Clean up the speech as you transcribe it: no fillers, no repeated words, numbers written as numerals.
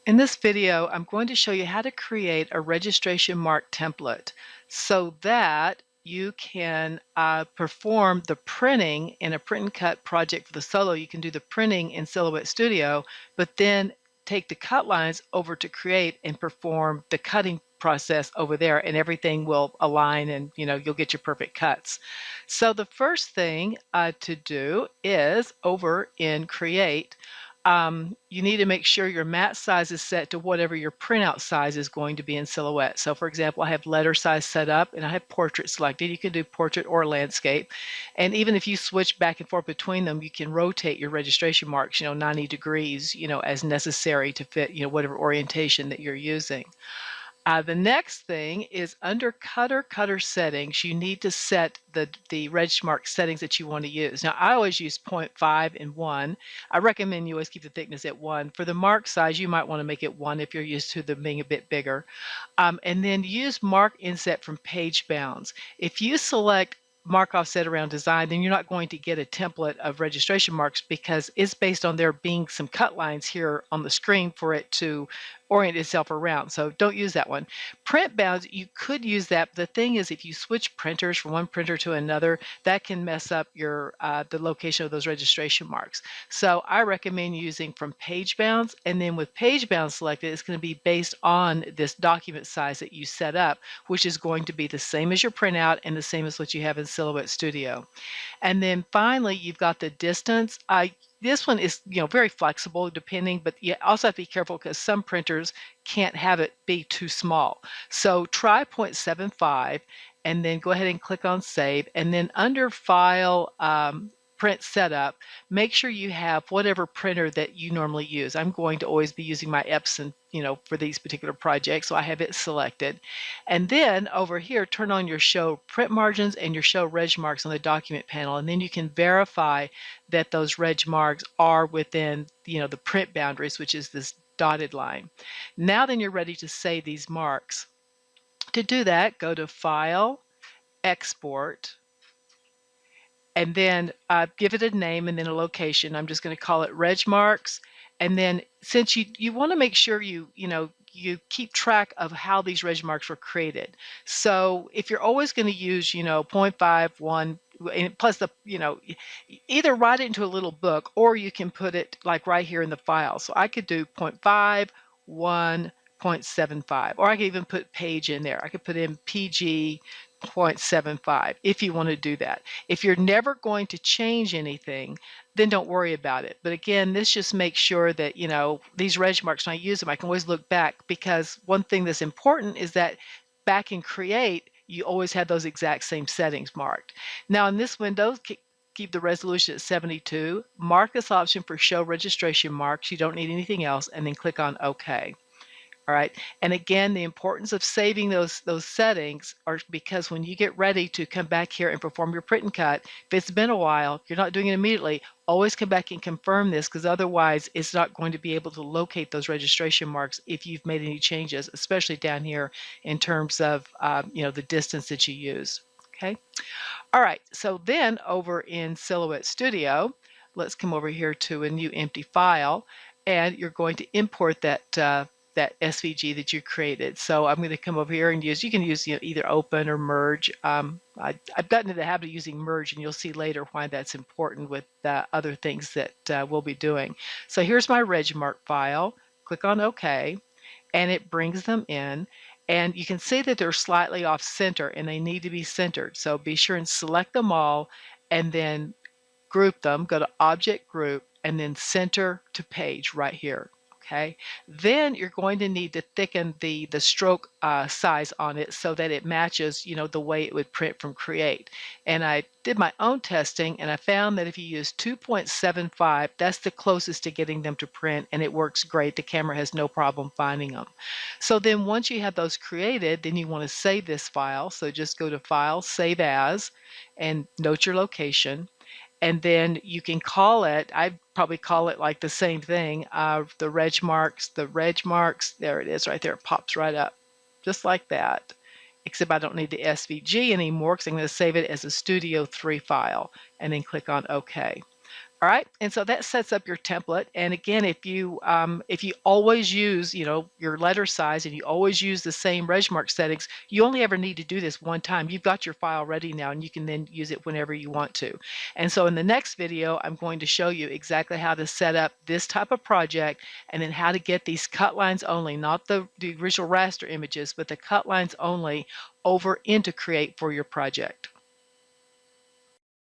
In this video, I'm going to show you how to create a registration mark template so that you can perform the printing in a print-and-cut project for the solo. You can do the printing in Silhouette Studio, but then take the cut lines over to create and perform the cutting process over there, and everything will align, and you'll get your perfect cuts. So the first thing to do is over in Create. You need to make sure your mat size is set to whatever your printout size is going to be in Silhouette. So for example, I have letter size set up and I have portrait selected. You can do portrait or landscape. And even if you switch back and forth between them, you can rotate your registration marks, 90 degrees, as necessary to fit, whatever orientation that you're using. The next thing is under cutter settings, you need to set the reg mark settings that you want to use. Now, I always use 0.5 and 1. I recommend you always keep the thickness at 1. For the mark size, you might want to make it 1 if you're used to them being a bit bigger. And then use mark inset from page bounds. If you select mark offset around design, then you're not going to get a template of registration marks because it's based on there being some cut lines here on the screen for it to orient itself around. So don't use that one. Print bounds, you could use that. But the thing is, if you switch printers from one printer to another, that can mess up your the location of those registration marks. So I recommend using from page bounds, and then with page bounds selected, it's going to be based on this document size that you set up, which is going to be the same as your printout and the same as what you have in Silhouette Studio. And then finally, you've got the distance. This one is very flexible depending, but you also have to be careful because some printers can't have it be too small. So try 0.75 and then go ahead and click on Save. And then under File, Print Setup, make sure you have whatever printer that you normally use. I'm going to always be using my Epson, for these particular projects, so I have it selected. And then over here, turn on your Show Print Margins and your Show Reg Marks on the document panel, and then you can verify that those reg marks are within, the print boundaries, which is this dotted line. Now then you're ready to save these marks. To do that, go to File, Export, and then give it a name and then a location. I'm just going to call it Reg Marks. And then since you want to make sure you keep track of how these reg marks were created. So if you're always going to use 0.5, 1, and plus the either write it into a little book, or you can put it like right here in the file. So I could do 0.5, 1, 0.75, or I could even put page in there. I could put in PG 0.75 if you want to do that. If you're never going to change anything, then don't worry about it. But again, this just makes sure that these reg marks, when I use them, I can always look back, because one thing that's important is that back in Create, you always have those exact same settings marked. Now in this window, keep the resolution at 72, mark this option for Show Registration Marks. You don't need anything else, and then click on OK. All right, and again, the importance of saving those settings are because when you get ready to come back here and perform your print and cut, if it's been a while, if you're not doing it immediately, always come back and confirm this, because otherwise it's not going to be able to locate those registration marks if you've made any changes, especially down here in terms of the distance that you use. Okay, all right, so then over in Silhouette Studio, let's come over here to a new empty file, and you're going to import that SVG that you created. So I'm going to come over here and you can use either open or merge. I've gotten into the habit of using merge, and you'll see later why that's important with other things that we'll be doing. So here's my reg mark file. Click on OK, and it brings them in. And you can see that they're slightly off center, and they need to be centered. So be sure and select them all, and then group them. Go to Object Group, and then Center to Page right here. Okay, then you're going to need to thicken the stroke size on it so that it matches, the way it would print from Create. And I did my own testing, and I found that if you use 2.75, that's the closest to getting them to print, and it works great. The camera has no problem finding them. So then once you have those created, then you want to save this file. So just go to File, Save As, and note your location. And then you can call it, I'd probably call it like the same thing, the reg marks, there it is right there, it pops right up, just like that. Except I don't need the SVG anymore, because I'm going to save it as a Studio 3 file, and then click on OK. All right, and so that sets up your template. And again, if you always use, you know, your letter size and you always use the same Regmark settings, you only ever need to do this one time. You've got your file ready now, and you can then use it whenever you want to. And so in the next video, I'm going to show you exactly how to set up this type of project, and then how to get these cut lines only, not the original raster images, but the cut lines only over into Create for your project.